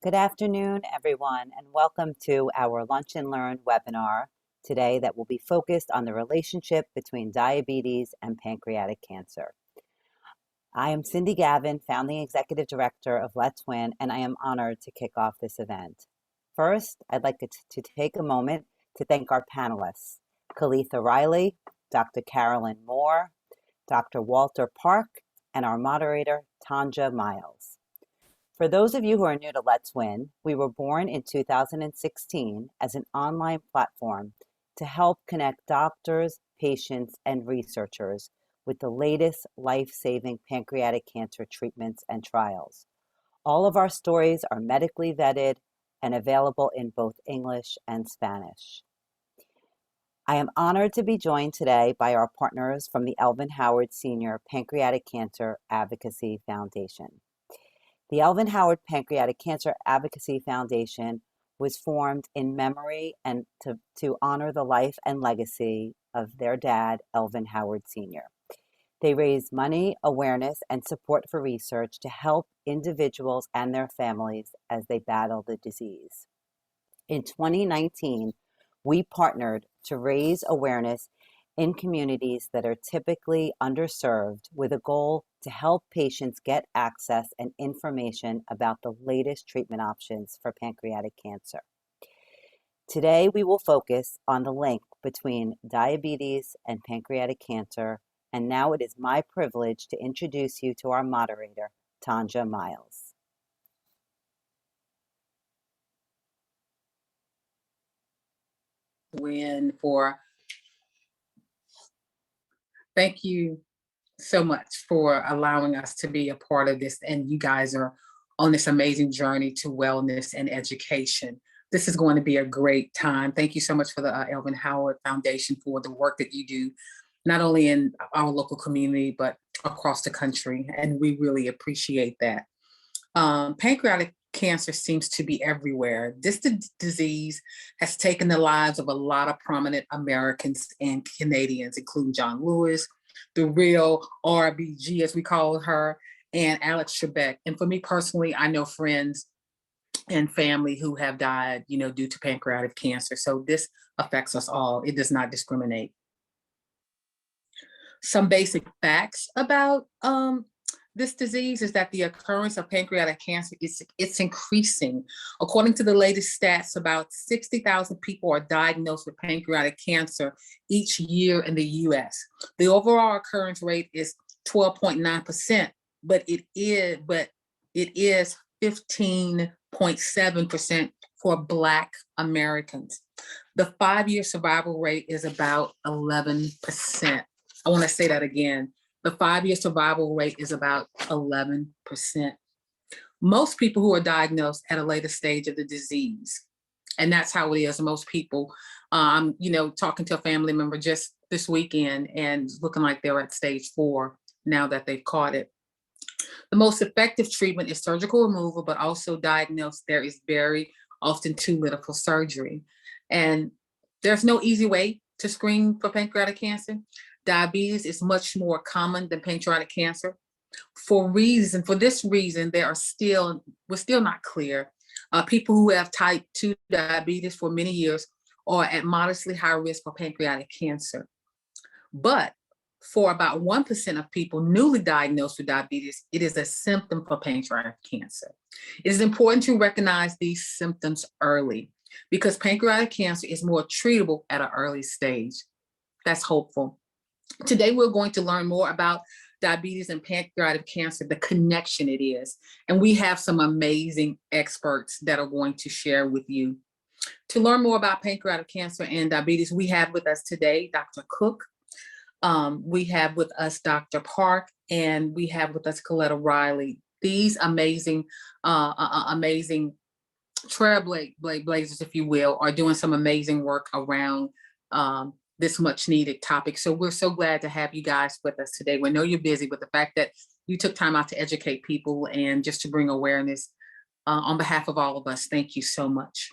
Good afternoon, everyone, and welcome to our Lunch and Learn webinar today that will be focused on the relationship between diabetes and pancreatic cancer. I am Cindy Gavin, founding executive director of Let's Win, and I am honored to kick off this event. First, I'd like to take a moment to thank our panelists, Coletha Riley, Dr. Carolyn Moore, Dr. Walter Park, and our moderator, Tonja Myles. For those of you who are new to Let's Win, we were born in 2016 as an online platform to help connect doctors, patients, and researchers with the latest life-saving pancreatic cancer treatments and trials. All of our stories are medically vetted and available in both English and Spanish. I am honored to be joined today by our partners from the Elvin Howard Sr. Pancreatic Cancer Advocacy Foundation. The Elvin Howard Pancreatic Cancer Advocacy Foundation was formed in memory and to honor the life and legacy of their dad, Elvin Howard Sr. They raise money, awareness, and support for research to help individuals and their families as they battle the disease. In 2019, we partnered to raise awareness in communities that are typically underserved with a goal to help patients get access and information about the latest treatment options for pancreatic cancer. Today, we will focus on the link between diabetes and pancreatic cancer, and now it is my privilege to introduce you to our moderator, Tonja Myles. Thank you so much for allowing us to be a part of this, and you guys are on this amazing journey to wellness and education. This is going to be a great time. Thank you so much for the Elvin Howard Foundation for the work that you do, not only in our local community, but across the country, and we really appreciate that. Pancreatic cancer seems to be everywhere. This disease has taken the lives of a lot of prominent Americans and Canadians, including John Lewis, the real RBG, as we call her, and Alex Trebek. And for me personally, I know friends and family who have died, due to pancreatic cancer. So this affects us all. It does not discriminate. Some basic facts about this disease is that the occurrence of pancreatic cancer it's increasing. According to the latest stats, about 60,000 people are diagnosed with pancreatic cancer each year in the U.S. The overall occurrence rate is 12.9%, but it is 15.7% for Black Americans. The 5-year survival rate is about 11%. I want to say that again. The 5-year survival rate is about 11%. Most people who are diagnosed at a later stage of the disease, and that's how it is. Most people, talking to a family member just this weekend and looking like they're at stage 4 now that they've caught it. The most effective treatment is surgical removal, but also diagnosed, there is very often too little for surgery. And there's no easy way to screen for pancreatic cancer. Diabetes is much more common than pancreatic cancer. For this reason, we're still not clear. People who have type 2 diabetes for many years are at modestly high risk for pancreatic cancer. But for about 1% of people newly diagnosed with diabetes, it is a symptom for pancreatic cancer. It is important to recognize these symptoms early because pancreatic cancer is more treatable at an early stage. That's hopeful. Today, we're going to learn more about diabetes and pancreatic cancer, the connection it is. And we have some amazing experts that are going to share with you. To learn more about pancreatic cancer and diabetes, we have with us today Dr. Cook. We have with us Dr. Park, and we have with us Coletha Riley. These amazing trailblazers, if you will, are doing some amazing work around this much needed topic. So we're so glad to have you guys with us today. We know you're busy, but the fact that you took time out to educate people and just to bring awareness on behalf of all of us, thank you so much.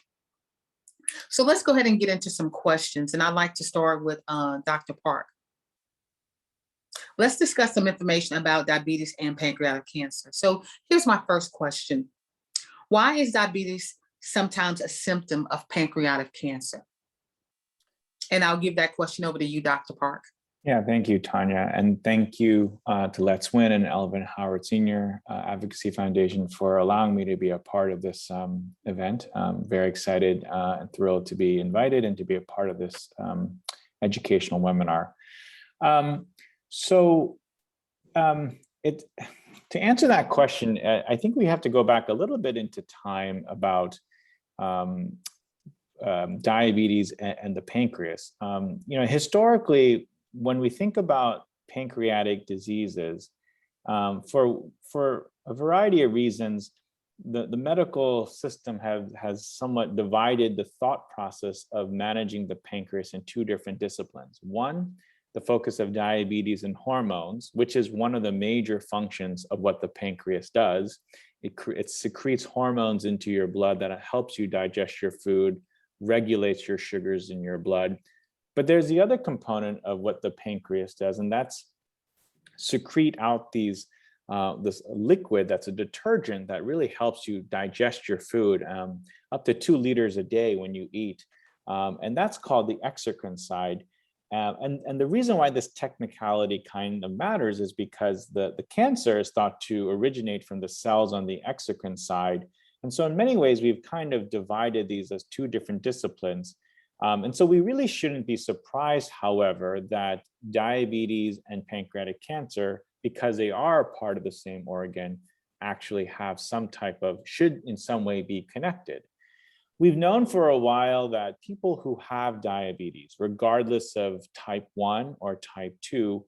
So let's go ahead and get into some questions. And I'd like to start with Dr. Park. Let's discuss some information about diabetes and pancreatic cancer. So here's my first question. Why is diabetes sometimes a symptom of pancreatic cancer? And I'll give that question over to you, Dr. Park. Yeah, thank you, Tonja. And thank you to Let's Win and Elvin Howard Sr. Advocacy Foundation for allowing me to be a part of this event. I'm very excited and thrilled to be invited and to be a part of this educational webinar. To answer that question, I think we have to go back a little bit into time about diabetes and the pancreas. Historically, when we think about pancreatic diseases, for a variety of reasons, the medical system has somewhat divided the thought process of managing the pancreas in two different disciplines. One, the focus of diabetes and hormones, which is one of the major functions of what the pancreas does. It secretes hormones into your blood that helps you digest your food, regulates your sugars in your blood. But there's the other component of what the pancreas does, and that's secrete out this liquid that's a detergent that really helps you digest your food, up to 2 liters a day when you eat. And that's called the exocrine side. And the reason why this technicality kind of matters is because the cancer is thought to originate from the cells on the exocrine side. And so in many ways, we've kind of divided these as 2 different disciplines. And so we really shouldn't be surprised, however, that diabetes and pancreatic cancer, because they are part of the same organ, actually have some type of, should in some way be connected. We've known for a while that people who have diabetes, regardless of type 1 or type 2,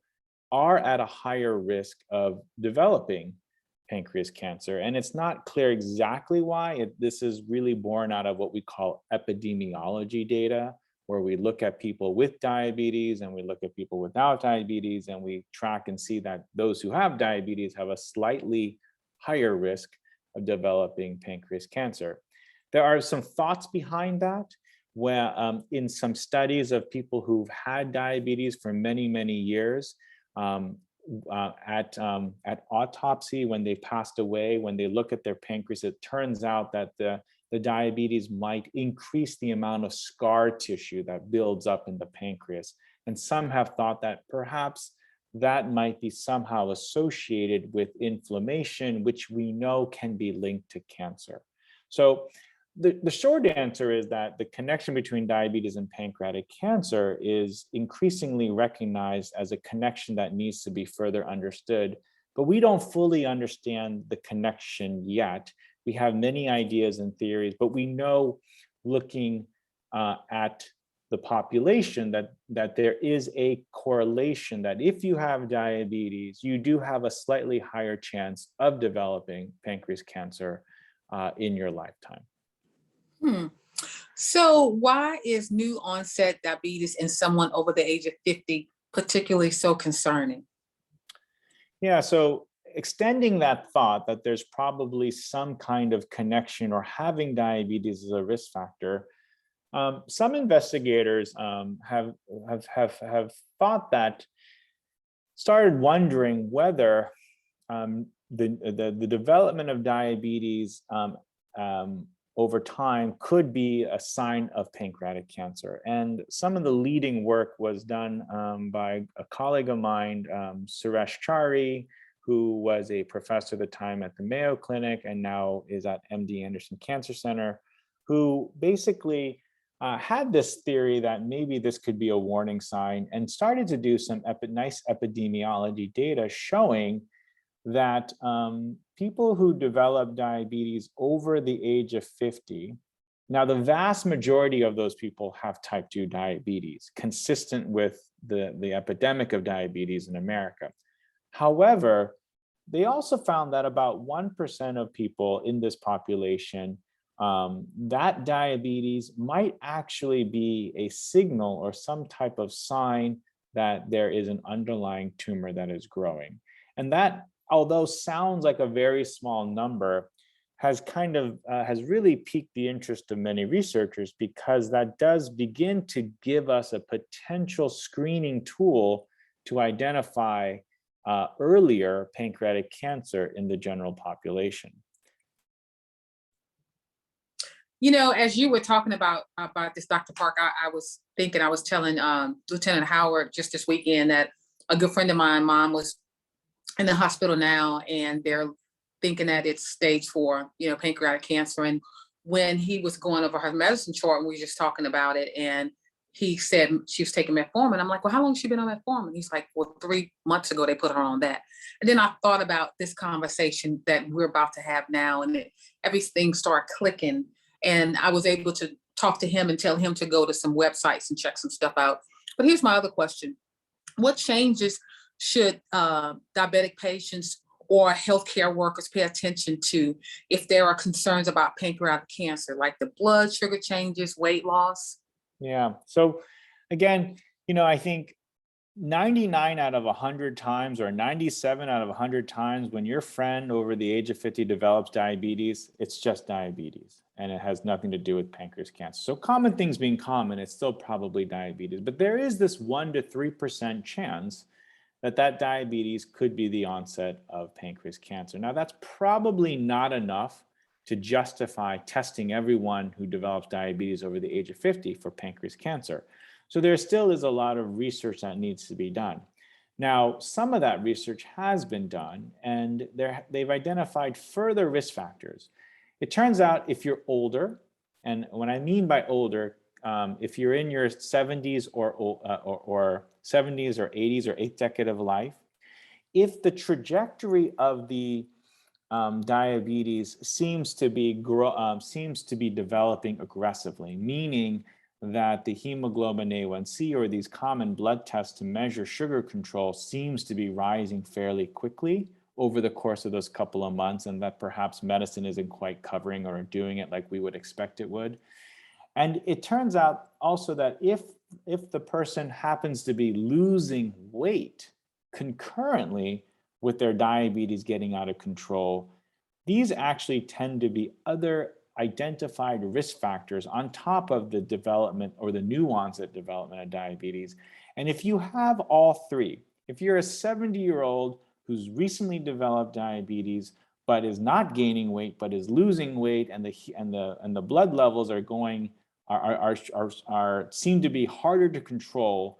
are at a higher risk of developing pancreas cancer. And it's not clear exactly why. This is really born out of what we call epidemiology data, where we look at people with diabetes and we look at people without diabetes, and we track and see that those who have diabetes have a slightly higher risk of developing pancreas cancer. There are some thoughts behind that, where in some studies of people who've had diabetes for many, many years, at autopsy, when they passed away, when they look at their pancreas, it turns out that the diabetes might increase the amount of scar tissue that builds up in the pancreas. And some have thought that perhaps that might be somehow associated with inflammation, which we know can be linked to cancer. So the short answer is that the connection between diabetes and pancreatic cancer is increasingly recognized as a connection that needs to be further understood, but we don't fully understand the connection yet. We have many ideas and theories, but we know, looking at the population, that there is a correlation, that if you have diabetes, you do have a slightly higher chance of developing pancreas cancer in your lifetime. So why is new onset diabetes in someone over the age of 50 particularly so concerning? Yeah, so extending that thought that there's probably some kind of connection, or having diabetes is a risk factor, some investigators have thought that, started wondering whether the development of diabetes over time could be a sign of pancreatic cancer. And some of the leading work was done by a colleague of mine, Suresh Chari, who was a professor at the time at the Mayo Clinic and now is at MD Anderson Cancer Center, who basically had this theory that maybe this could be a warning sign, and started to do some nice epidemiology data showing that people who develop diabetes over the age of 50, now the vast majority of those people have type 2 diabetes, consistent with the epidemic of diabetes in America. However, they also found that about 1% of people in this population, that diabetes might actually be a signal or some type of sign that there is an underlying tumor that is growing. And that, although sounds like a very small number, has really piqued the interest of many researchers, because that does begin to give us a potential screening tool to identify earlier pancreatic cancer in the general population. As you were talking about this, Dr. Park, I was thinking, I was telling Lieutenant Howard just this weekend that a good friend of mine, mom was in the hospital now, and they're thinking that it's stage 4, pancreatic cancer. And when he was going over her medicine chart, we were just talking about it, and he said she was taking metformin. I'm like, well, how long has she been on metformin? He's like, well, 3 months ago, they put her on that. And then I thought about this conversation that we're about to have now, and everything started clicking. And I was able to talk to him and tell him to go to some websites and check some stuff out. But here's my other question. What changes should diabetic patients or healthcare workers pay attention to if there are concerns about pancreatic cancer, like the blood sugar changes, weight loss? Yeah. So again, I think 99 out of 100 times or 97 out of 100 times when your friend over the age of 50 develops diabetes, it's just diabetes and it has nothing to do with pancreas cancer. So common things being common, it's still probably diabetes, but there is this 1 to 3% chance that diabetes could be the onset of pancreas cancer. Now that's probably not enough to justify testing everyone who develops diabetes over the age of 50 for pancreas cancer. So there still is a lot of research that needs to be done. Now, some of that research has been done, and they've identified further risk factors. It turns out if you're older, and what I mean by older, if you're in your 70s or 70s or 80s or 8th decade of life, if the trajectory of the diabetes seems to be developing aggressively, meaning that the hemoglobin A1C or these common blood tests to measure sugar control seems to be rising fairly quickly over the course of those couple of months, and that perhaps medicine isn't quite covering or doing it like we would expect it would. And it turns out also that if the person happens to be losing weight concurrently with their diabetes getting out of control, these actually tend to be other identified risk factors on top of the development or the nuance of development of diabetes. And if you have all three, if you're a 70-year-old who's recently developed diabetes but is not gaining weight but is losing weight, and the blood levels seem to be harder to control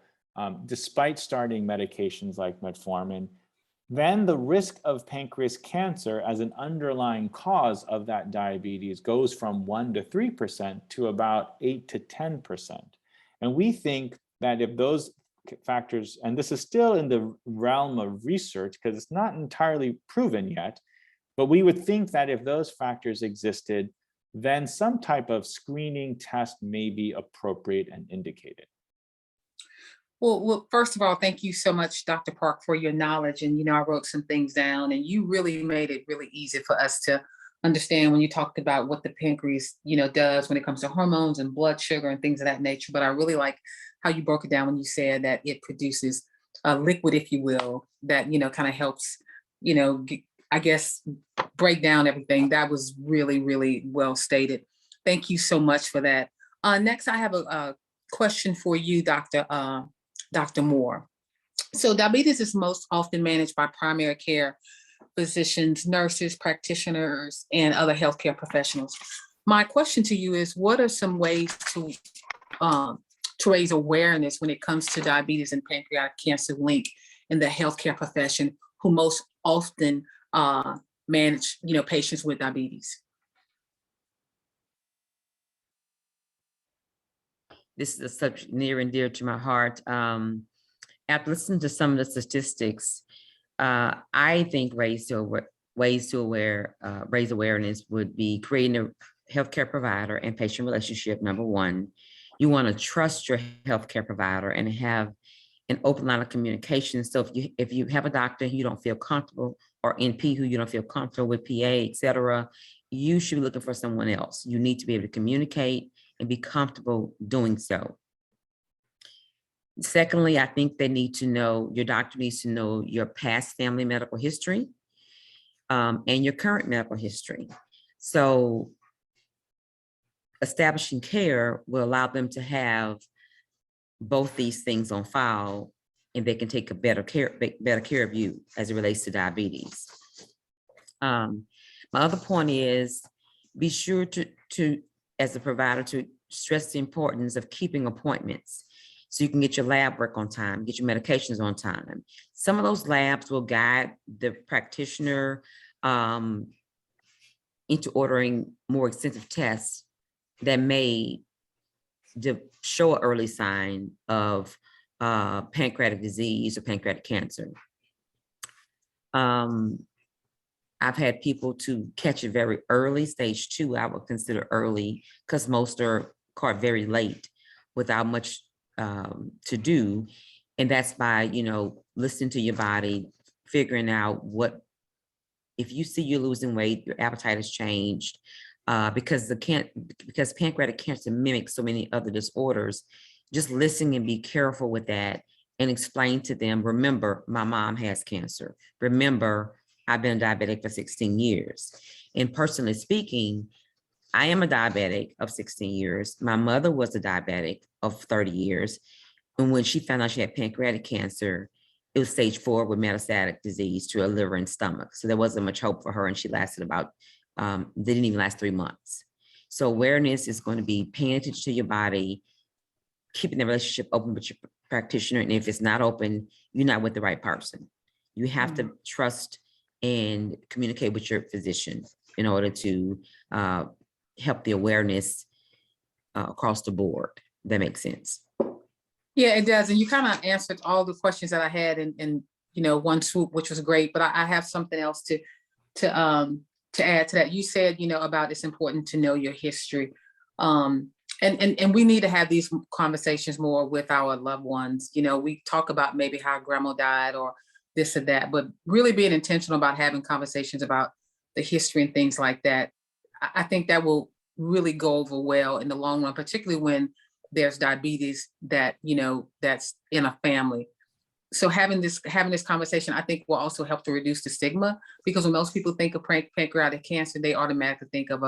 despite starting medications like metformin, then the risk of pancreas cancer as an underlying cause of that diabetes goes from 1 to 3% to about 8 to 10%. And we think that if those factors, and this is still in the realm of research because it's not entirely proven yet, but we would think that if those factors existed, then some type of screening test may be appropriate and indicated. Well, first of all, thank you so much, Dr. Park, for your knowledge. And, I wrote some things down, and you really made it really easy for us to understand when you talked about what the pancreas, does when it comes to hormones and blood sugar and things of that nature. But I really like how you broke it down when you said that it produces a liquid, if you will, that, kind of helps, I guess, break down everything. That was really, really well stated. Thank you so much for that. Next, I have a question for you, Dr. Moore. So diabetes is most often managed by primary care physicians, nurses, practitioners, and other healthcare professionals. My question to you is, what are some ways to raise awareness when it comes to diabetes and pancreatic cancer link in the healthcare profession who most often manage, patients with diabetes? This is a subject near and dear to my heart. After listening to some of the statistics, I think raise awareness would be creating a healthcare provider and patient relationship. Number one, you want to trust your healthcare provider and have an open line of communication. So if you have a doctor who you don't feel comfortable, or NP who you don't feel comfortable with, PA, etc., you should be looking for someone else. You need to be able to communicate and be comfortable doing so. Secondly, I think your doctor needs to know your past family medical history and your current medical history. So establishing care will allow them to have both these things on file, and they can take better care of you as it relates to diabetes. My other point is, be sure to as a provider to stress the importance of keeping appointments so you can get your lab work on time, get your medications on time. Some of those labs will guide the practitioner into ordering more extensive tests that may show an early sign of pancreatic disease or pancreatic cancer. I've had people to catch it very early, stage 2, I would consider early, because most are caught very late without much to do. And that's by, listening to your body, figuring out if you see you're losing weight, your appetite has changed, because pancreatic cancer mimics so many other disorders. Just listen and be careful with that and explain to them, remember, my mom has cancer. Remember, I've been diabetic for 16 years. And personally speaking, I am a diabetic of 16 years. My mother was a diabetic of 30 years. And when she found out she had pancreatic cancer, it was stage 4 with metastatic disease to her liver and stomach. So there wasn't much hope for her. And she lasted about, didn't even last 3 months. So awareness is going to be paying attention to your body, keeping the relationship open with your practitioner. And if it's not open, you're not with the right person. You have to trust and communicate with your physician in order to help the awareness across the board. That makes sense. Yeah, it does. And you kind of answered all the questions that I had in one swoop, which was great. But I have something else to add to that. You said, about it's important to know your history. And we need to have these conversations more with our loved ones. We talk about maybe how grandma died or this or that, but really being intentional about having conversations about the history and things like that. I think that will really go over well in the long run, particularly when there's diabetes that, that's in a family. So having this conversation, I think will also help to reduce the stigma, because when most people think of pancreatic cancer, they automatically think of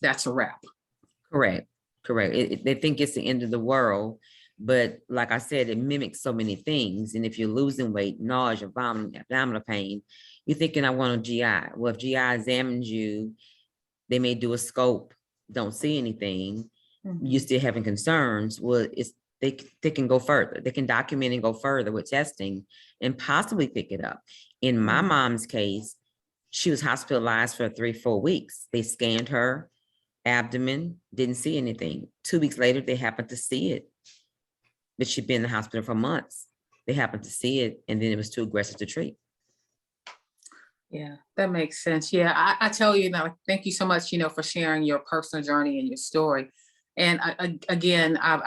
that's a wrap. Correct. They think it's the end of the world, but like I said, it mimics so many things. And if you're losing weight, nausea, vomiting, abdominal pain, you're thinking, I want a GI. Well, if GI examines you, they may do a scope, don't see anything. You're still having concerns. Well, they can go further. They can document and go further with testing and possibly pick it up. In my mom's case, she was hospitalized for 3-4 weeks. They scanned her abdomen, didn't see anything. 2 weeks later, they happened to see it. But she'd been in the hospital for months. They happened to see it, and then it was too aggressive to treat. Yeah, that makes sense. Yeah, I tell you now, thank you so much, for sharing your personal journey and your story. And I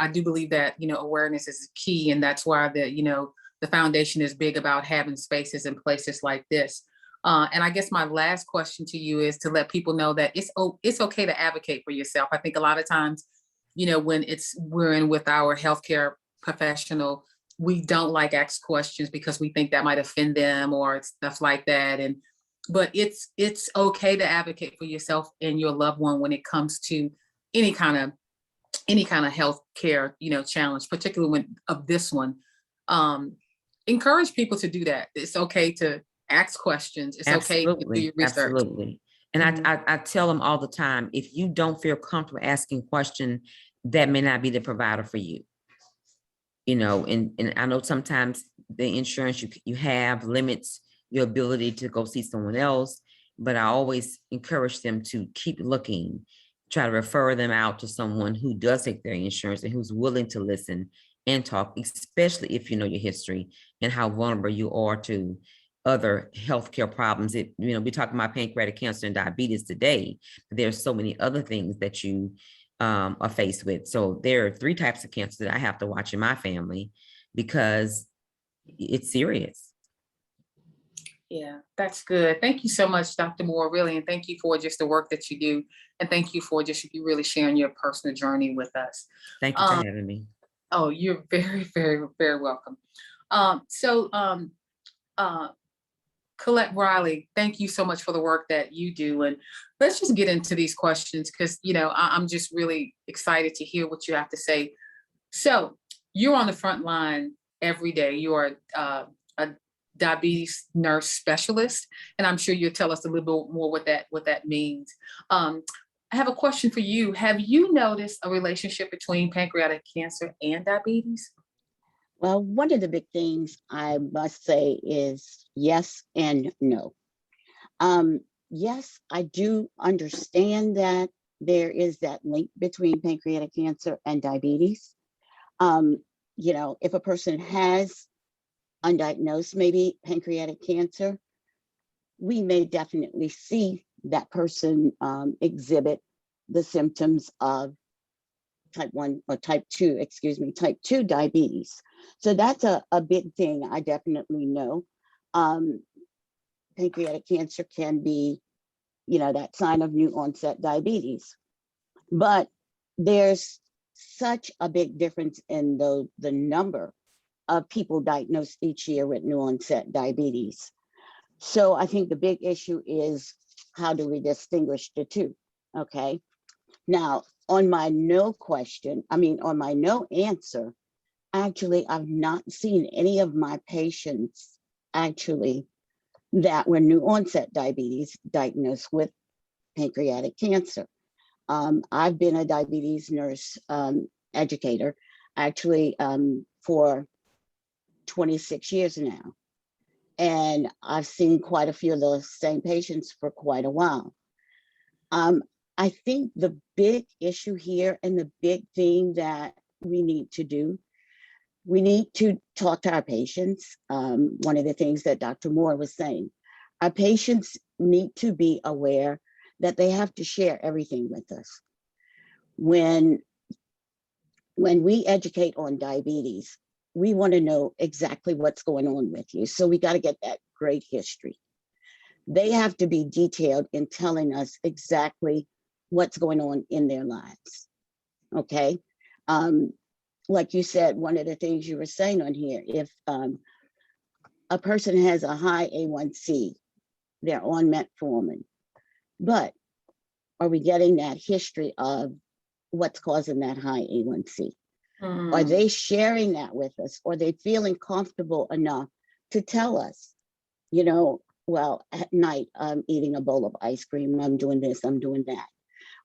do believe that, awareness is key. And that's why the foundation is big about having spaces and places like this. And I guess my last question to you is to let people know that it's okay to advocate for yourself. I think a lot of times, when we're in with our healthcare professional, we don't like ask questions because we think that might offend them or stuff like that. But it's okay to advocate for yourself and your loved one when it comes to any kind of healthcare, challenge, particularly when of this one. Encourage people to do that. It's okay to ask questions. It's okay to do your research. Absolutely. And I tell them all the time, if you don't feel comfortable asking questions, that may not be the provider for you. And I know sometimes the insurance you have limits your ability to go see someone else, but I always encourage them to keep looking, try to refer them out to someone who does take their insurance and who's willing to listen and talk, especially if you know your history and how vulnerable you are to other healthcare problems. We're talking about pancreatic cancer and diabetes today, but there's so many other things that you are faced with. So there are 3 types of cancer that I have to watch in my family because it's serious. Yeah, that's good. Thank you so much, Dr. Moore, really. And thank you for just the work that you do. And thank you for just you really sharing your personal journey with us. Thank you for having me. Oh, you're very, very, very welcome. Coletha Riley, thank you so much for the work that you do. And let's just get into these questions because, I'm just really excited to hear what you have to say. So you're on the front line every day. You are a diabetes nurse specialist, and I'm sure you'll tell us a little bit more what that means. I have a question for you. Have you noticed a relationship between pancreatic cancer and diabetes? Well, one of the big things I must say is yes and no. Yes, I do understand that there is that link between pancreatic cancer and diabetes. You know, if a person has undiagnosed, maybe pancreatic cancer, we may definitely see that person exhibit the symptoms of type 1 or type 2, excuse me, type 2 diabetes. So that's a big thing I definitely know. Pancreatic cancer can be, you know, that sign of new onset diabetes. But there's such a big difference in the number of people diagnosed each year with new onset diabetes. So I think the big issue is, how do we distinguish the two? Okay. Now, on my no question, on my no answer, actually, I've not seen any of my patients actually that were new onset diabetes diagnosed with pancreatic cancer. I've been a diabetes nurse educator actually for 26 years now. And I've seen quite a few of those same patients for quite a while. I think the big issue here and the big thing that we need to do, we need to talk to our patients. One of the things that Dr. Moore was saying, our patients need to be aware that they have to share everything with us. When we educate on diabetes, we want to know exactly what's going on with you. So we got to get that great history. They have to be detailed in telling us exactly what's going on in their lives. Okay. Like you said, one of the things you were saying on here, if a person has a high A1C, they're on metformin, but are we getting that history of what's causing that high A1C? Are they sharing that with us? Are they feeling comfortable enough to tell us, you know, well, at night, I'm eating a bowl of ice cream, I'm doing this, I'm doing that.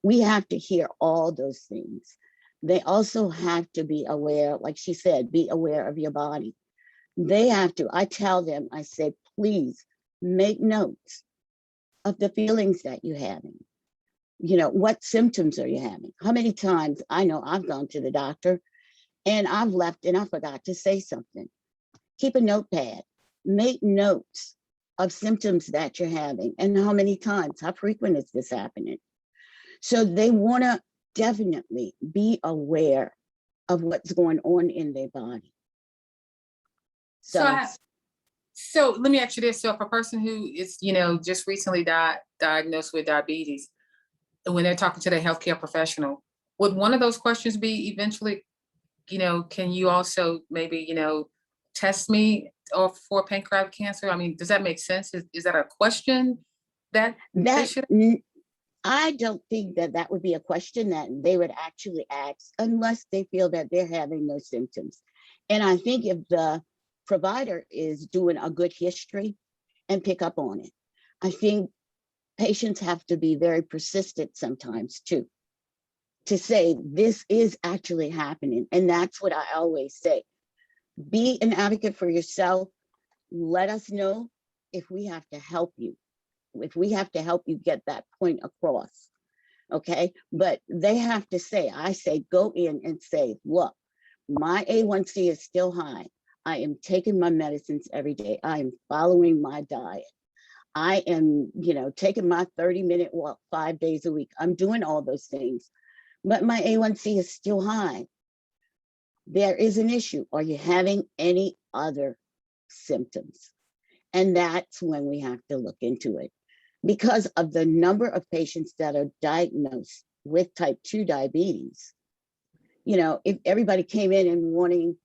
We have to hear all those things. They also have to be aware, like she said, be aware of your body. They have to, I tell them, I say, please make notes of the feelings that you're having. You know, what symptoms are you having? How many times, I know I've gone to the doctor and I've left and I forgot to say something. Keep a notepad, make notes of symptoms that you're having and how many times, how frequent is this happening? So they want to definitely be aware of what's going on in their body. So let me ask you this. So if a person who is, you know, just recently diagnosed with diabetes, when they're talking to their healthcare professional, would one of those questions be eventually, you know, can you also maybe, you know, test me or for pancreatic cancer? I mean, does that make sense? Is that a question that they should? I don't think that that would be a question that they would actually ask unless they feel that they're having those symptoms. And I think if the provider is doing a good history and pick up on it, I think patients have to be very persistent sometimes too, to say this is actually happening. And that's what I always say. Be an advocate for yourself. Let us know if we have to help you, if we have to help you get that point across. Okay, but they have to say, I say, go in and say, look, my A1C is still high. I am taking my medicines every day. I am following my diet. I am, you know, taking my 30-minute walk 5 days a week. I'm doing all those things, but my A1C is still high. There is an issue. Are you having any other symptoms? And that's when we have to look into it. Because of the number of patients that are diagnosed with type 2 diabetes, you know, if everybody came in and wanting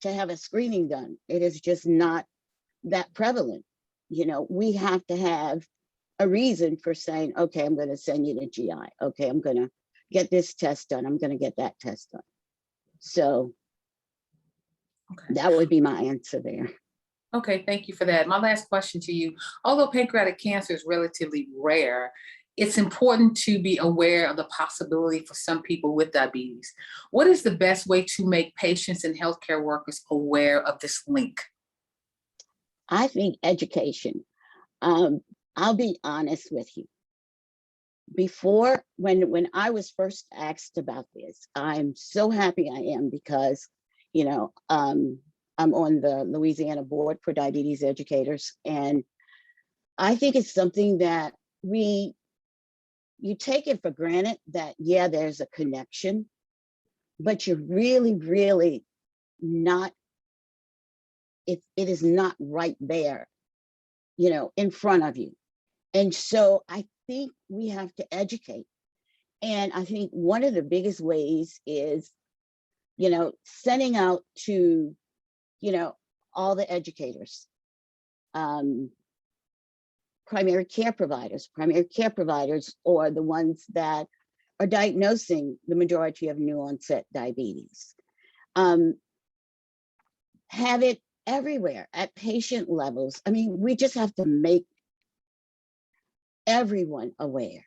to have a screening done, it is just not that prevalent. You know, we have to have a reason for saying, okay, I'm going to send you to GI. Okay, I'm going to get this test done. I'm going to get that test done. So that would be my answer there. Okay, thank you for that. My last question to you, although pancreatic cancer is relatively rare, it's important to be aware of the possibility for some people with diabetes. What is the best way to make patients and healthcare workers aware of this link? I think education. I'll be honest with you. Before, when I was first asked about this, I'm so happy I am because, I'm on the Louisiana Board for Diabetes Educators. And I think it's something that you take it for granted that, yeah, there's a connection, but you're really, really not, it is not right there, in front of you. And so I think we have to educate. And I think one of the biggest ways is, sending out to, all the educators, primary care providers or the ones that are diagnosing the majority of new onset diabetes. Have it everywhere at patient levels. I mean, we just have to make everyone aware,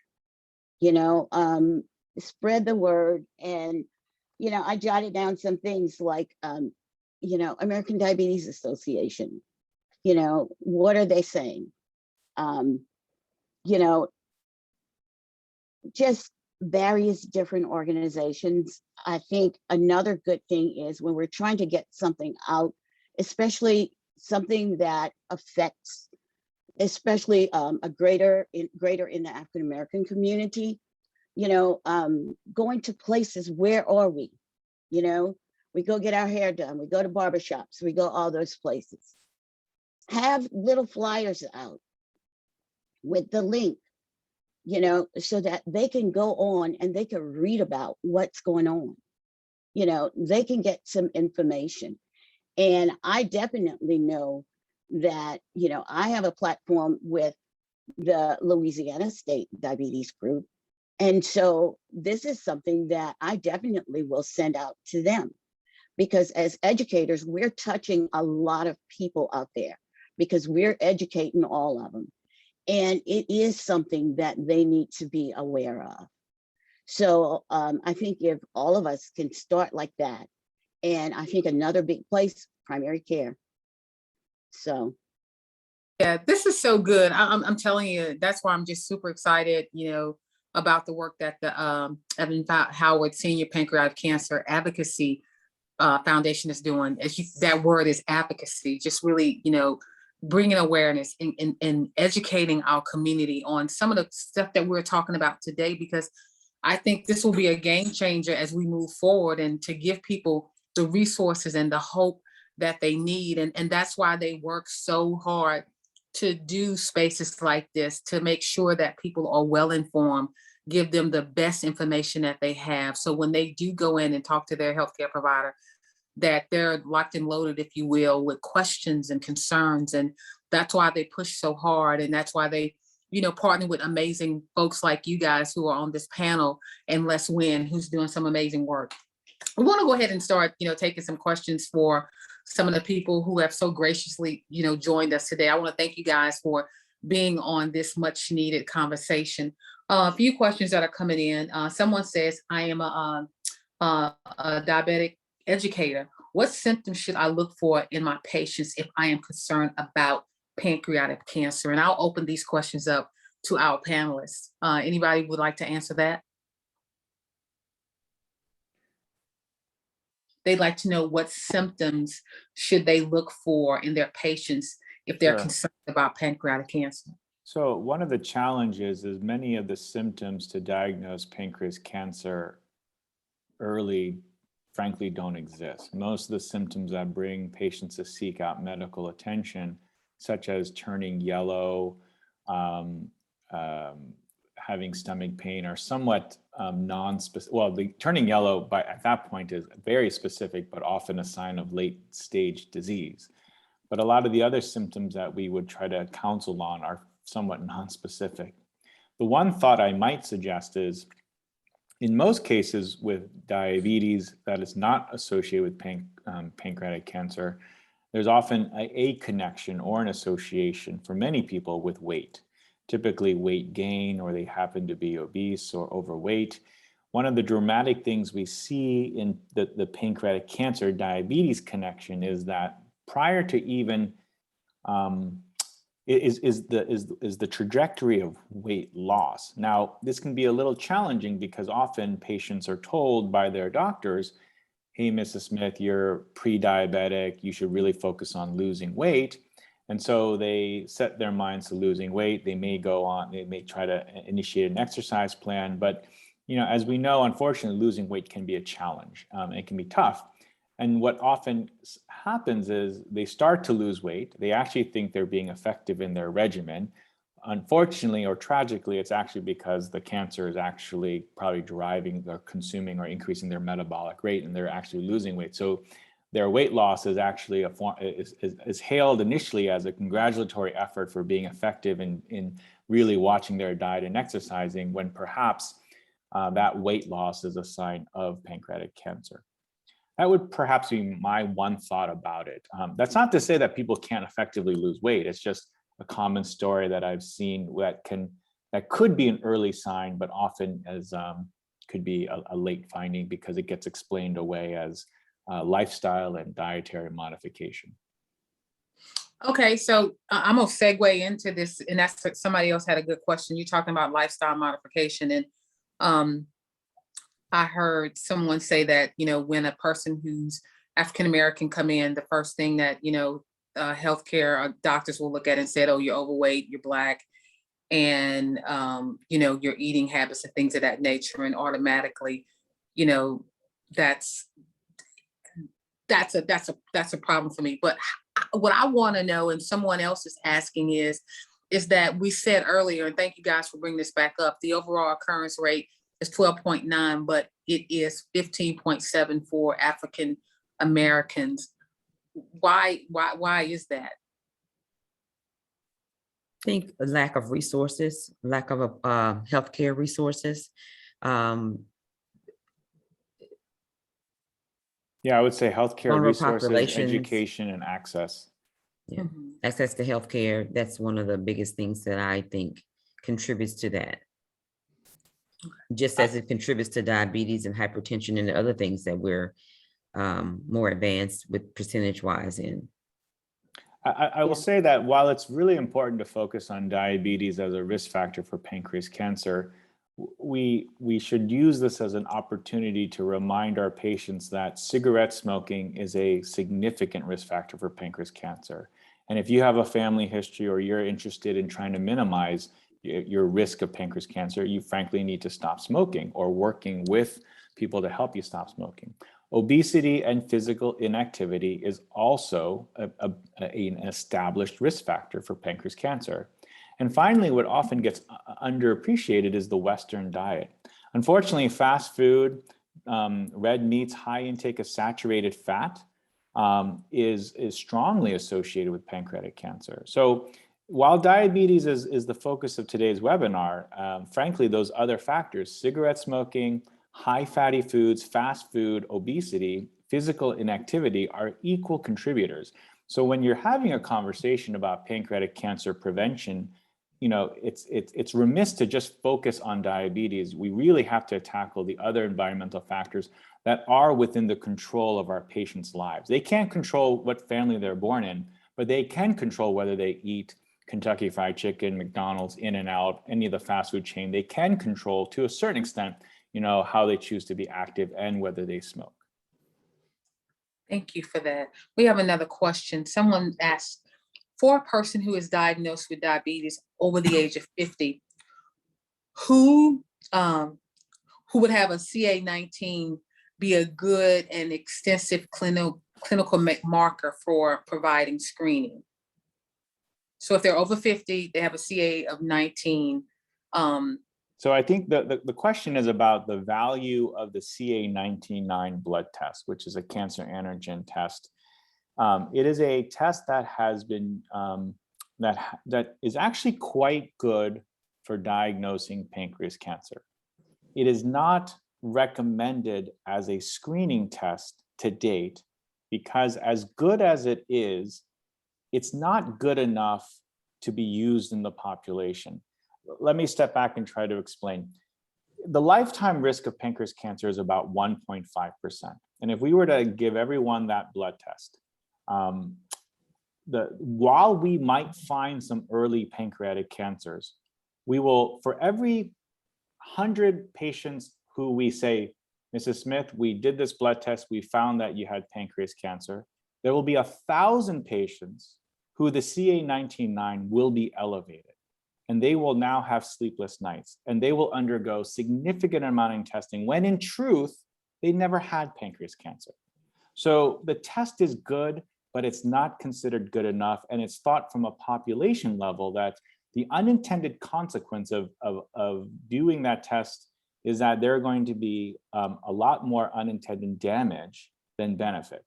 spread the word. And, I jotted down some things like, American Diabetes Association, what are they saying? Just various different organizations. I think another good thing is when we're trying to get something out, especially something that affects, especially a greater in the African American community, going to places. Where are we? We go get our hair done, we go to barbershops, we go all those places. Have little flyers out with the link, so that they can go on and they can read about what's going on. They can get some information. And I definitely know that, I have a platform with the Louisiana State Diabetes Group. And so this is something that I definitely will send out to them, because as educators, we're touching a lot of people out there because we're educating all of them. And it is something that they need to be aware of. So I think if all of us can start like that, and I think another big place, primary care. So. Yeah, this is so good. I'm telling you, that's why I'm just super excited, about the work that the Evan Howard Senior Pancreatic Cancer Advocacy Foundation is doing. That word is advocacy, just really, bringing awareness and educating our community on some of the stuff that we're talking about today, because I think this will be a game changer as we move forward, and to give people the resources and the hope that they need. And that's why they work so hard to do spaces like this, to make sure that people are well informed, give them the best information that they have. So when they do go in and talk to their healthcare provider, that they're locked and loaded, if you will, with questions and concerns. And that's why they push so hard. And that's why they, partner with amazing folks like you guys who are on this panel, and Les Wynn, who's doing some amazing work. We want to go ahead and start, taking some questions for some of the people who have so graciously, joined us today. I want to thank you guys for being on this much needed conversation. A few questions that are coming in. Someone says, I am a diabetic educator. What symptoms should I look for in my patients if I am concerned about pancreatic cancer? And I'll open these questions up to our panelists. Anybody would like to answer that? They'd like to know what symptoms should they look for in their patients if they're concerned about pancreatic cancer. So one of the challenges is many of the symptoms to diagnose pancreas cancer early, frankly, don't exist. Most of the symptoms that bring patients to seek out medical attention, such as turning yellow, having stomach pain, are somewhat non-specific. Well, the turning yellow at that point is very specific, but often a sign of late stage disease. But a lot of the other symptoms that we would try to counsel on are somewhat non-specific. The one thought I might suggest is, in most cases with diabetes that is not associated with pancreatic cancer, there's often a connection or an association for many people with weight. typically weight gain, or they happen to be obese or overweight. One of the dramatic things we see in the pancreatic cancer diabetes connection is that prior to even is the trajectory of weight loss. Now, this can be a little challenging because often patients are told by their doctors, hey, Mrs. Smith, you're pre-diabetic, you should really focus on losing weight. And so they set their minds to losing weight. They may go on, they may try to initiate an exercise plan, but as we know, unfortunately, losing weight can be a challenge. It can be tough. And what often happens is they start to lose weight. They actually think they're being effective in their regimen. Unfortunately, or tragically, it's actually because the cancer is actually probably driving or consuming or increasing their metabolic rate, and they're actually losing weight. So their weight loss is actually is hailed initially as a congratulatory effort for being effective in really watching their diet and exercising, when perhaps that weight loss is a sign of pancreatic cancer. That would perhaps be my one thought about it. That's not to say that people can't effectively lose weight. It's just a common story that I've seen that could be an early sign, but often as could be a late finding because it gets explained away as lifestyle and dietary modification. Okay, so I'm gonna segue into this, and that's somebody else had a good question. You're talking about lifestyle modification, and I heard someone say that when a person who's African American come in, the first thing that healthcare doctors will look at and say, "Oh, you're overweight, you're Black, and your eating habits and things of that nature," and automatically, that's a problem for me. But what I want to know, and someone else is asking, is that we said earlier, and thank you guys for bringing this back up, the overall occurrence rate is 12.9, but it is 15.7 for African Americans. Why is that? I think a lack of resources, lack of healthcare resources. Yeah, I would say healthcare Vulnerable resources, populations. education, and access. Yeah. Access to healthcare. That's one of the biggest things that I think contributes to that. Just as it contributes to diabetes and hypertension and the other things that we're more advanced with percentage-wise in. I will say that while it's really important to focus on diabetes as a risk factor for pancreas cancer, we should use this as an opportunity to remind our patients that cigarette smoking is a significant risk factor for pancreas cancer. And if you have a family history or you're interested in trying to minimize your risk of pancreas cancer, you frankly need to stop smoking or working with people to help you stop smoking. Obesity and physical inactivity is also an established risk factor for pancreas cancer. And finally, what often gets underappreciated is the Western diet. Unfortunately, fast food, red meats, high intake of saturated fat is strongly associated with pancreatic cancer. So while diabetes is the focus of today's webinar, frankly, those other factors, cigarette smoking, high fatty foods, fast food, obesity, physical inactivity are equal contributors. So when you're having a conversation about pancreatic cancer prevention, it's remiss to just focus on diabetes. We really have to tackle the other environmental factors that are within the control of our patients' lives. They can't control what family they're born in, but they can control whether they eat Kentucky Fried Chicken, McDonald's, In-N-Out, any of the fast food chain. They can control to a certain extent, how they choose to be active and whether they smoke. Thank you for that. We have another question. Someone asked, for a person who is diagnosed with diabetes over the age of 50, who would have a CA19 be a good and extensive clinical marker for providing screening? So if they're over 50, they have a CA of 19. So I think the question is about the value of the CA19-9 blood test, which is a cancer antigen test. It is a test that has been, that is actually quite good for diagnosing pancreas cancer. It is not recommended as a screening test to date because as good as it is, it's not good enough to be used in the population. let me step back and try to explain. The lifetime risk of pancreas cancer is about 1.5%. And if we were to give everyone that blood test, while we might find some early pancreatic cancers, we will, for every 100 patients who we say, Mrs. Smith, we did this blood test, we found that you had pancreas cancer, there will be 1,000 patients who the CA19-9 will be elevated. And they will now have sleepless nights, and they will undergo significant amount of testing when in truth, they never had pancreas cancer. So the test is good, but it's not considered good enough. And it's thought from a population level that the unintended consequence of doing that test is that there are going to be a lot more unintended damage than benefit.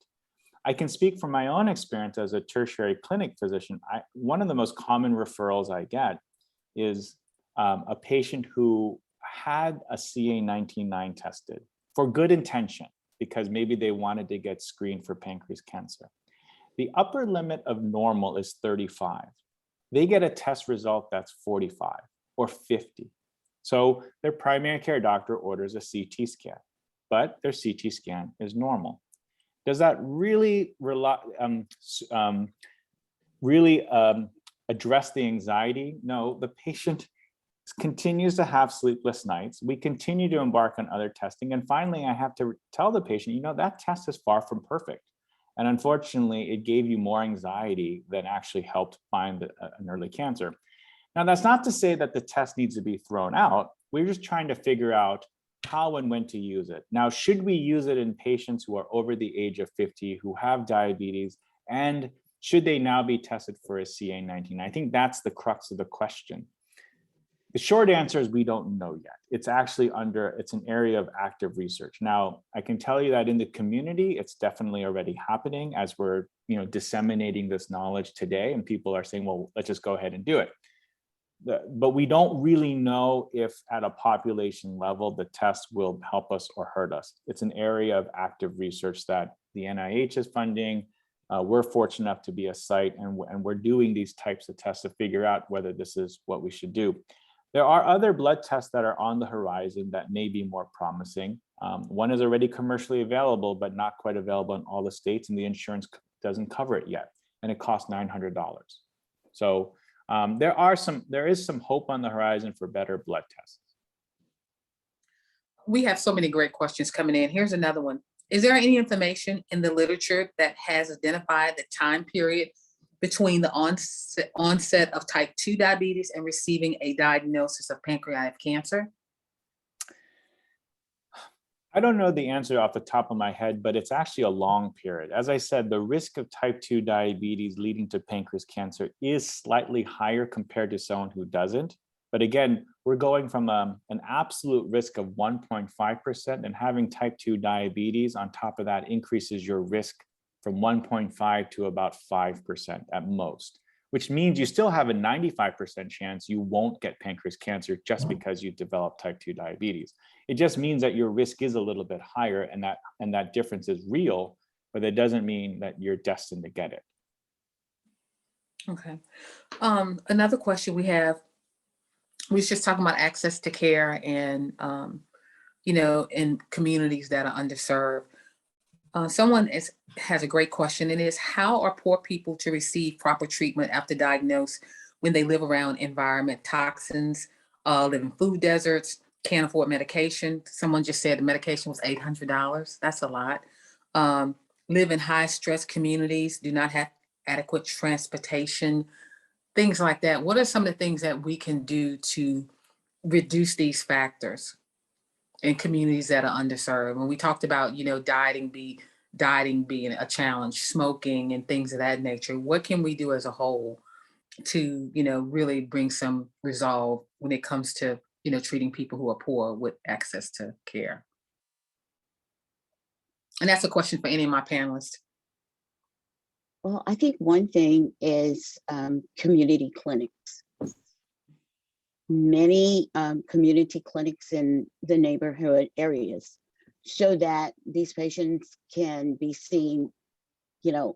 I can speak from my own experience as a tertiary clinic physician. One of the most common referrals I get is a patient who had a CA19-9 tested for good intention, because maybe they wanted to get screened for pancreas cancer. The upper limit of normal is 35. They get a test result that's 45 or 50. So their primary care doctor orders a CT scan, but their CT scan is normal. Does that really address the anxiety? No, the patient continues to have sleepless nights. We continue to embark on other testing. And finally, I have to tell the patient, that test is far from perfect. And unfortunately, it gave you more anxiety than actually helped find an early cancer. Now, that's not to say that the test needs to be thrown out. We're just trying to figure out how and when to use it. Now, should we use it in patients who are over the age of 50, who have diabetes, and should they now be tested for a CA19? I think that's the crux of the question. The short answer is we don't know yet. It's actually it's an area of active research. Now, I can tell you that in the community, it's definitely already happening as we're disseminating this knowledge today, and people are saying, well, let's just go ahead and do it. But we don't really know if at a population level, the test will help us or hurt us. It's an area of active research that the NIH is funding. We're fortunate enough to be a site, and we're doing these types of tests to figure out whether this is what we should do. There are other blood tests that are on the horizon that may be more promising. One is already commercially available, but not quite available in all the states, and the insurance doesn't cover it yet, and it costs $900. So there is some hope on the horizon for better blood tests. We have so many great questions coming in. Here's another one. Is there any information in the literature that has identified the time period between the onset of type 2 diabetes and receiving a diagnosis of pancreatic cancer? I don't know the answer off the top of my head, but it's actually a long period. As I said, the risk of type 2 diabetes leading to pancreas cancer is slightly higher compared to someone who doesn't. But again, we're going from an absolute risk of 1.5%, and having type 2 diabetes on top of that increases your risk from 1.5 to about 5% at most, which means you still have a 95% chance you won't get pancreas cancer just because you develop type 2 diabetes. It just means that your risk is a little bit higher, and that difference is real, but it doesn't mean that you're destined to get it. Okay. Another question we have, we was just talking about access to care and, in communities that are underserved. Someone has a great question, and is, how are poor people to receive proper treatment after diagnosed when they live around environment toxins, live in food deserts, can't afford medication? Someone just said the medication was $800. That's a lot. Live in high stress communities, do not have adequate transportation, things like that. What are some of the things that we can do to reduce these factors in communities that are underserved? When we talked about, dieting being a challenge, smoking and things of that nature, what can we do as a whole to, really bring some resolve when it comes to, treating people who are poor with access to care? And that's a question for any of my panelists. Well, I think one thing is community clinics. Many community clinics in the neighborhood areas so that these patients can be seen,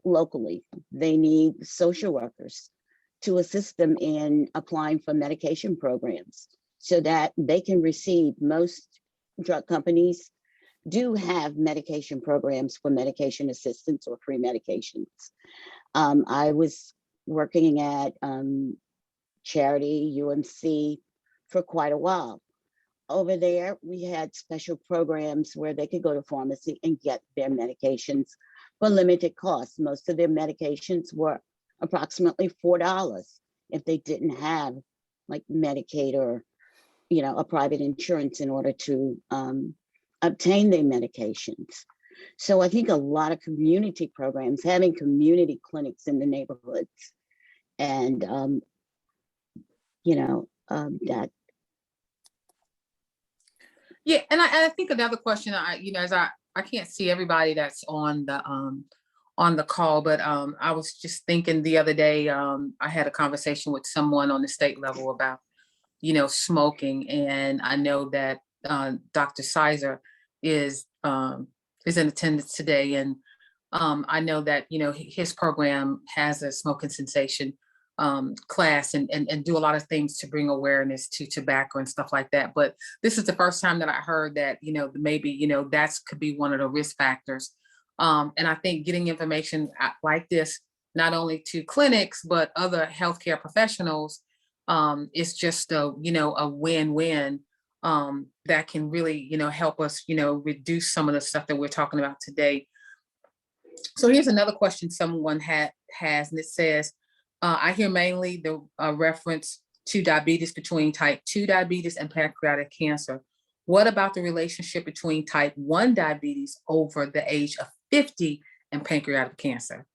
locally. They need social workers to assist them in applying for medication programs so that they can receive. Most drug companies do have medication programs for medication assistance or free medications. I was working at Charity UMC for quite a while. Over there, we had special programs where they could go to pharmacy and get their medications for limited costs. Most of their medications were approximately $4 if they didn't have like Medicaid or, you know, a private insurance in order to obtain their medications. So I think a lot of community programs, having community clinics in the neighborhoods, and that. Yeah, and I think another question, as I can't see everybody that's on the call, but I was just thinking the other day, I had a conversation with someone on the state level about, smoking, and I know that Dr. Sizer is in attendance today, and I know that his program has a smoking cessation class and do a lot of things to bring awareness to tobacco and stuff like that. But this is the first time that I heard that, maybe, that's could be one of the risk factors. And I think getting information like this, not only to clinics, but other healthcare professionals, is just a win-win that can really, help us, reduce some of the stuff that we're talking about today. So here's another question someone has, and it says, I hear mainly the reference to diabetes between type 2 diabetes and pancreatic cancer. What about the relationship between type 1 diabetes over the age of 50 and pancreatic cancer?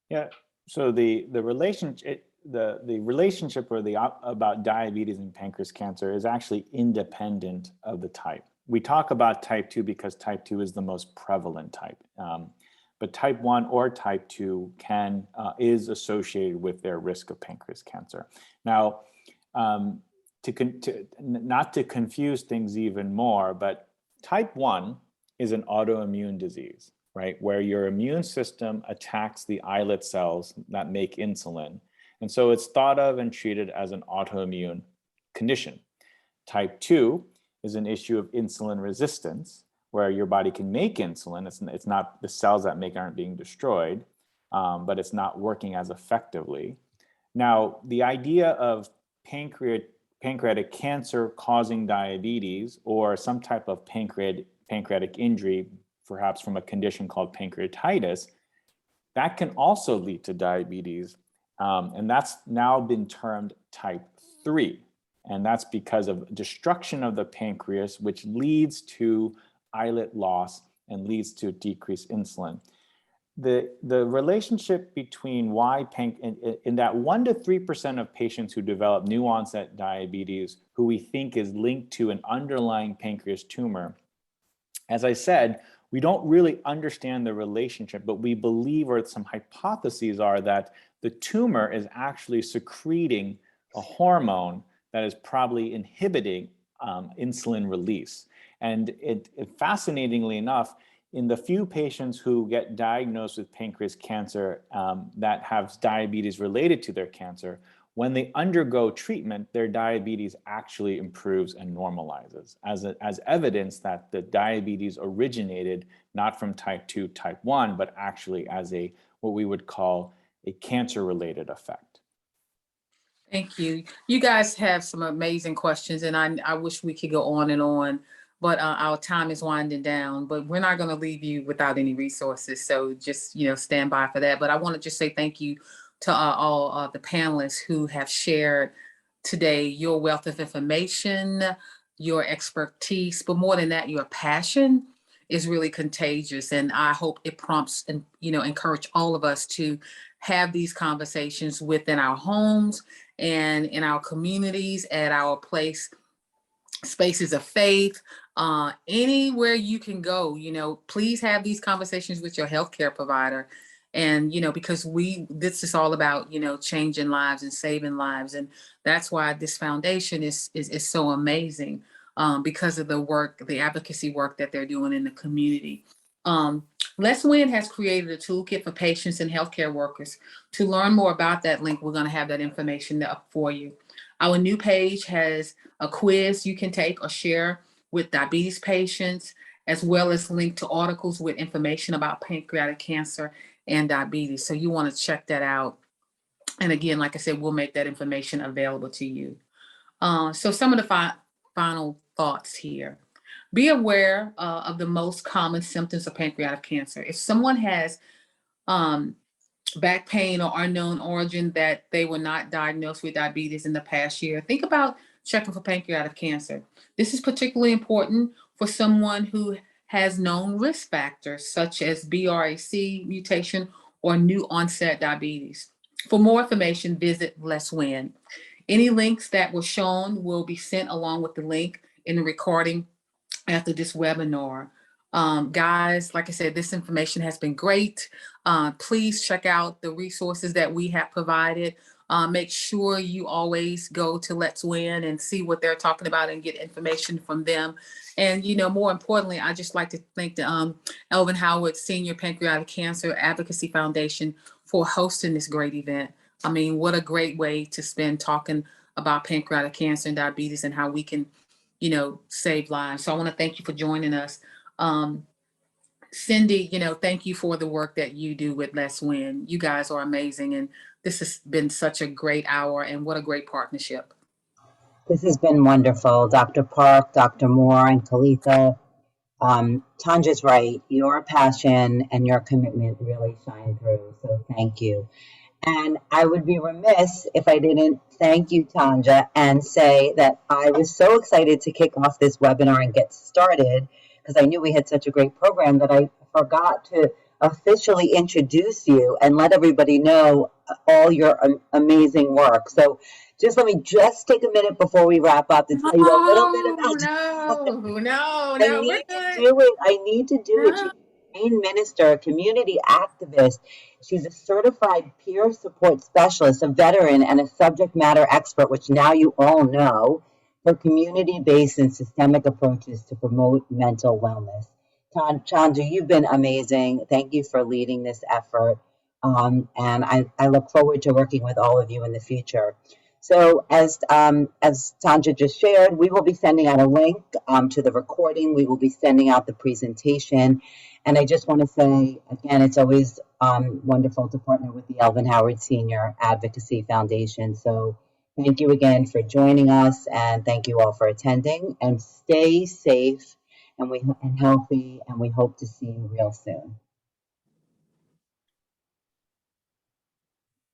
Yeah, so the relationship about diabetes and pancreas cancer is actually independent of the type. We talk about type 2 because type 2 is the most prevalent type. But type 1 or type 2 is associated with their risk of pancreas cancer. Now, not to confuse things even more, but type 1 is an autoimmune disease, right? Where your immune system attacks the islet cells that make insulin. And so it's thought of and treated as an autoimmune condition. Type 2 is an issue of insulin resistance, where your body can make insulin. It's not the cells that make aren't being destroyed, but it's not working as effectively. Now, the idea of pancreatic cancer causing diabetes or some type of pancreatic injury, perhaps from a condition called pancreatitis, that can also lead to diabetes. And that's now been termed type 3. And that's because of destruction of the pancreas, which leads to islet loss and leads to decreased insulin. The relationship between in that 1 to 3% of patients who develop new onset diabetes, who we think is linked to an underlying pancreas tumor, as I said, we don't really understand the relationship, but we believe, or some hypotheses are, that the tumor is actually secreting a hormone that is probably inhibiting insulin release. And fascinatingly enough, in the few patients who get diagnosed with pancreas cancer that have diabetes related to their cancer, when they undergo treatment, their diabetes actually improves and normalizes, as evidence that the diabetes originated not from type 2, type 1, but actually as what we would call a cancer-related effect. Thank you. You guys have some amazing questions, and I wish we could go on and on, but our time is winding down. But we're not going to leave you without any resources, so just stand by for that. But I want to just say thank you to all the panelists who have shared today your wealth of information, your expertise, but more than that, your passion is really contagious. And I hope it prompts and encourage all of us to have these conversations within our homes and in our communities, at our spaces of faith, anywhere you can go. Please have these conversations with your healthcare provider. And because this is all about changing lives and saving lives, and that's why this foundation is so amazing, because of the advocacy work that they're doing in the community. Let's Win has created a toolkit for patients and healthcare workers. To learn more about that link, we're going to have that information up for you. Our new page has a quiz you can take or share with diabetes patients, as well as link to articles with information about pancreatic cancer and diabetes. So you want to check that out. And again, like I said, we'll make that information available to you. So some of the final thoughts here. Be aware of the most common symptoms of pancreatic cancer. If someone has back pain or unknown origin that they were not diagnosed with diabetes in the past year, think about checking for pancreatic cancer. This is particularly important for someone who has known risk factors such as BRAC mutation or new onset diabetes. For more information, visit Let's Win. Any links that were shown will be sent along with the link in the recording after this webinar. Guys, like I said, this information has been great. Please check out the resources that we have provided. Make sure you always go to Let's Win and see what they're talking about and get information from them. And, you know, more importantly, I just like to thank the Elvin Howard Senior Pancreatic Cancer Advocacy Foundation for hosting this great event. I mean, what a great way to spend talking about pancreatic cancer and diabetes and how we can, you know, save lives. So I want to thank you for joining us. Cindy, you know, thank you for the work that you do with Let's Win. You guys are amazing. And this has been such a great hour, and what a great partnership. This has been wonderful. Dr. Park, Dr. Moore, and Coletha. Tonja's right. Your passion and your commitment really shine through. So thank you. And I would be remiss if I didn't thank you, Tonja, and say that I was so excited to kick off this webinar and get started because I knew we had such a great program that I forgot to officially introduce you and let everybody know all your amazing work. So let me take a minute before we wrap up to tell you a little bit about No, we're good. I need to do it. She's a trained minister, a community activist. She's a certified peer support specialist, a veteran, and a subject matter expert, which now you all know, for community-based and systemic approaches to promote mental wellness. Tonja, you've been amazing. Thank you for leading this effort. And I look forward to working with all of you in the future. So as Tonja just shared, we will be sending out a link to the recording. We will be sending out the presentation. And I just want to say, again, it's always wonderful to partner with the Elvin Howard Senior Advocacy Foundation. So thank you again for joining us, and thank you all for attending. And stay safe and healthy, and we hope to see you real soon.